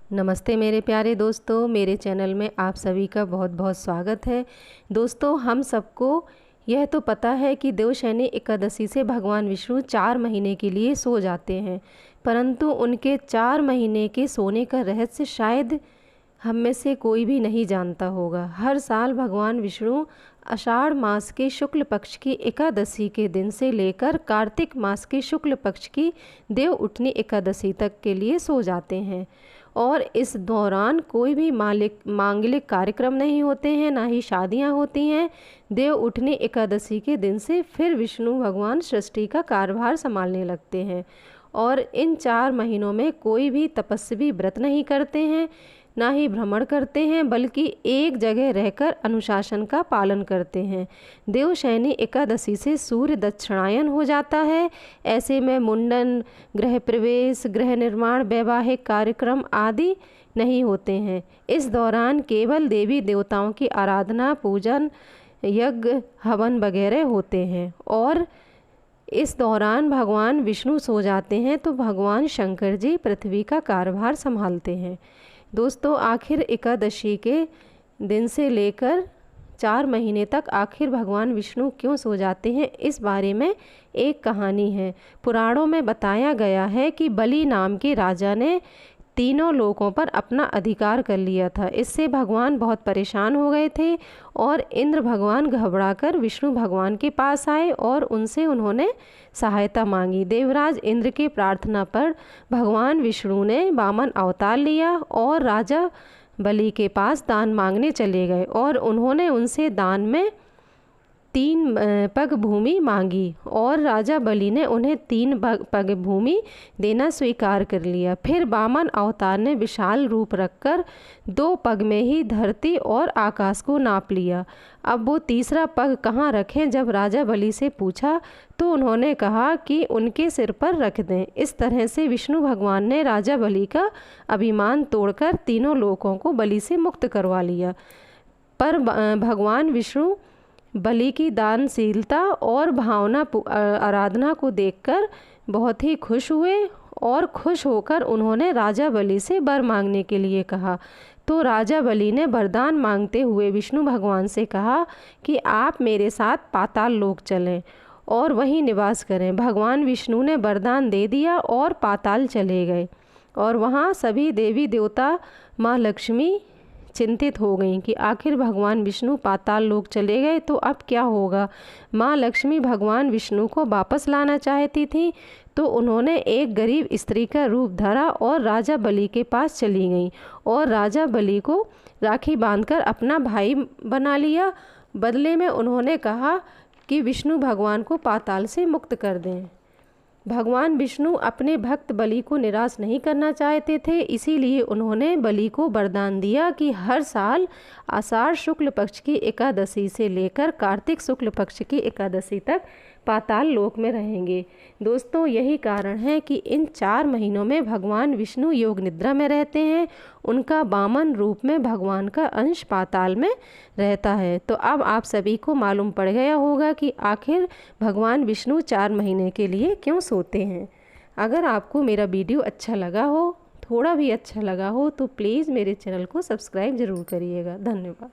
नमस्ते मेरे प्यारे दोस्तों, मेरे चैनल में आप सभी का बहुत बहुत स्वागत है। दोस्तों, हम सबको यह तो पता है कि देवशयनी एकादशी से भगवान विष्णु 4 महीने के लिए सो जाते हैं, परंतु उनके 4 महीने के सोने का रहस्य शायद हम में से कोई भी नहीं जानता होगा। हर साल भगवान विष्णु आषाढ़ मास के शुक्ल पक्ष की एकादशी के दिन से लेकर कार्तिक मास के शुक्ल पक्ष की देव उठनी एकादशी तक के लिए सो जाते हैं और इस दौरान कोई भी मांगलिक कार्यक्रम नहीं होते हैं, ना ही शादियां होती हैं। देव उठनी एकादशी के दिन से फिर विष्णु भगवान सृष्टि का कार्यभार संभालने लगते हैं और इन 4 महीनों में कोई भी तपस्वी व्रत नहीं करते हैं, ना ही भ्रमण करते हैं, बल्कि एक जगह रहकर अनुशासन का पालन करते हैं। देवशयनी एकादशी से सूर्य दक्षिणायन हो जाता है। ऐसे में मुंडन, गृह प्रवेश, गृह निर्माण, वैवाहिक कार्यक्रम आदि नहीं होते हैं। इस दौरान केवल देवी देवताओं की आराधना, पूजन, यज्ञ, हवन वगैरह होते हैं और इस दौरान भगवान विष्णु सो जाते हैं तो भगवान शंकर जी पृथ्वी का कार्यभार संभालते हैं। दोस्तों, आखिर एकादशी के दिन से लेकर 4 महीने तक आखिर भगवान विष्णु क्यों सो जाते हैं, इस बारे में एक कहानी है। पुराणों में बताया गया है कि बलि नाम के राजा ने तीनों लोकों पर अपना अधिकार कर लिया था। इससे भगवान बहुत परेशान हो गए थे और इंद्र भगवान घबराकर विष्णु भगवान के पास आए और उनसे उन्होंने सहायता मांगी। देवराज इंद्र की प्रार्थना पर भगवान विष्णु ने वामन अवतार लिया और राजा बलि के पास दान मांगने चले गए और उन्होंने उनसे दान में 3 पग भूमि मांगी और राजा बलि ने उन्हें 3 पग भूमि देना स्वीकार कर लिया। फिर वामन अवतार ने विशाल रूप रखकर 2 पग में ही धरती और आकाश को नाप लिया। अब वो तीसरा पग कहाँ रखें, जब राजा बलि से पूछा तो उन्होंने कहा कि उनके सिर पर रख दें। इस तरह से विष्णु भगवान ने राजा बलि का अभिमान तोड़कर तीनों लोकों को बलि से मुक्त करवा लिया। पर भगवान विष्णु बलि की दानशीलता और भावना आराधना को देखकर बहुत ही खुश हुए और खुश होकर उन्होंने राजा बलि से वर मांगने के लिए कहा। तो राजा बलि ने वरदान मांगते हुए विष्णु भगवान से कहा कि आप मेरे साथ पाताल लोक चलें और वहीं निवास करें। भगवान विष्णु ने वरदान दे दिया और पाताल चले गए और वहाँ सभी देवी देवता, माँ लक्ष्मी चिंतित हो गईं कि आखिर भगवान विष्णु पाताल लोक चले गए तो अब क्या होगा। माँ लक्ष्मी भगवान विष्णु को वापस लाना चाहती थी, तो उन्होंने एक गरीब स्त्री का रूप धरा और राजा बलि के पास चली गईं और राजा बलि को राखी बांधकर अपना भाई बना लिया। बदले में उन्होंने कहा कि विष्णु भगवान को पाताल से मुक्त कर दें। भगवान विष्णु अपने भक्त बलि को निराश नहीं करना चाहते थे, इसीलिए उन्होंने बलि को वरदान दिया कि हर साल आषाढ़ शुक्ल पक्ष की एकादशी से लेकर कार्तिक शुक्ल पक्ष की एकादशी तक पाताल लोक में रहेंगे। दोस्तों, यही कारण है कि इन 4 महीनों में भगवान विष्णु योग निद्रा में रहते हैं। उनका वामन रूप में भगवान का अंश पाताल में रहता है। तो अब आप सभी को मालूम पड़ गया होगा कि आखिर भगवान विष्णु 4 महीने के लिए क्यों सोते हैं। अगर आपको मेरा वीडियो अच्छा लगा हो, थोड़ा भी अच्छा लगा हो, तो प्लीज़ मेरे चैनल को सब्सक्राइब ज़रूर करिएगा। धन्यवाद।